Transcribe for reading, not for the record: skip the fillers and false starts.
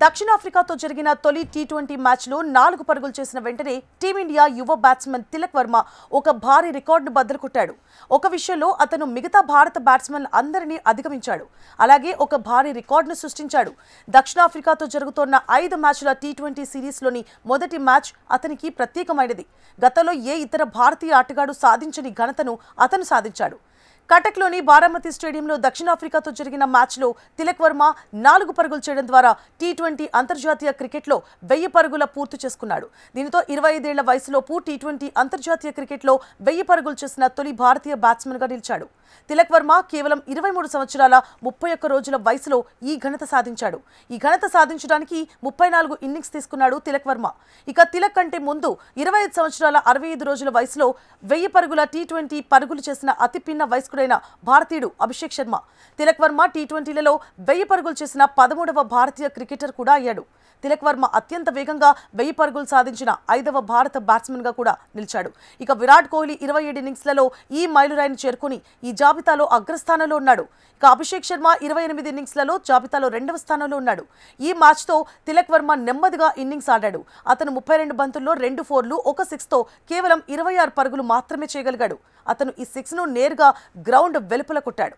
దక్షిణాఫ్రికాతో జరిగిన తొలి టీ20 మ్యాచ్లో 4 పరుగులు చేసిన వెంటనే టీమిండియా యువ బ్యాట్స్మన్ తిలక్ వర్మ ఒక భారీ రికార్డును బద్దలు కొట్టాడు. ఒక విషయంలో అతను మిగతా భారత బ్యాట్స్మన్ అందరినీ అధిగమించాడు. అలాగే ఒక భారీ రికార్డును సృష్టించాడు. దక్షిణాఫ్రికాతో జరుగుతోన్న 5 మ్యాచ్ల టీ20 సిరీస్లోని మొదటి మ్యాచ్ అతనికి ప్రత్యేకమైనది. గతంలో ఏ ఇతర భారతీయ ఆటగాడు సాధించని ఘనతను అతను సాధించాడు. కటక్లోని బారామతి స్టేడియంలో దక్షిణాఫ్రికాతో జరిగిన మ్యాచ్లో తిలక్ వర్మ 4 పరుగులు చేయడం ద్వారా టీ20 అంతర్జాతీయ క్రికెట్లో 1000 పరుగుల పూర్తి చేసుకున్నాడు. దీనితో 25 ఏళ్ల వయసులోపు టీ20 అంతర్జాతీయ క్రికెట్లో 1000 పరుగులు చేసిన తొలి భారతీయ బ్యాట్స్మన్గా నిలిచాడు. తిలక్ వర్మ కేవలం 23 సంవత్సరాల 31 రోజుల వయసులో ఈ ఘనత సాధించాడు. ఈ ఘనత సాధించడానికి 34 ఇన్నింగ్స్ తీసుకున్నాడు తిలక్ వర్మ. ఇక తిలక్ కంటే ముందు 25 సంవత్సరాల 65 రోజుల వయసులో 1000 పరుగుల టీ20 పరుగులు చేసిన అతి పిన్న వయస్కుడైన భారతీయుడు అభిషేక్ శర్మ. తిలక్ వర్మ టీ20లలో 1000 పరుగులు చేసిన 13వ భారతీయ క్రికెటర్ కూడా అయ్యాడు. తిలక్ వర్మ అత్యంత వేగంగా 1000 పరుగులు సాధించిన 5వ భారత బ్యాట్స్మన్గా కూడా నిలిచాడు. ఇక విరాట్ కోహ్లీ 27 ఇన్నింగ్స్లలో ఈ మైలురాయిని చేరుకుని ఈ జాబితాలో అగ్రస్థానంలో ఉన్నాడు. ఇక అభిషేక్ శర్మ 28 ఇన్నింగ్స్లలో జాబితాలో 2వ స్థానంలో ఉన్నాడు. ఈ మ్యాచ్తో తిలక్ వర్మ నెమ్మదిగా ఇన్నింగ్స్ ఆడాడు. అతను 32 బంతుల్లో 2 ఫోర్లు 1 సిక్స్తో కేవలం 26 పరుగులు మాత్రమే చేయగలిగాడు. అతను ఈ 6ను నేరుగా గ్రౌండ్ వెలుపల కొట్టాడు.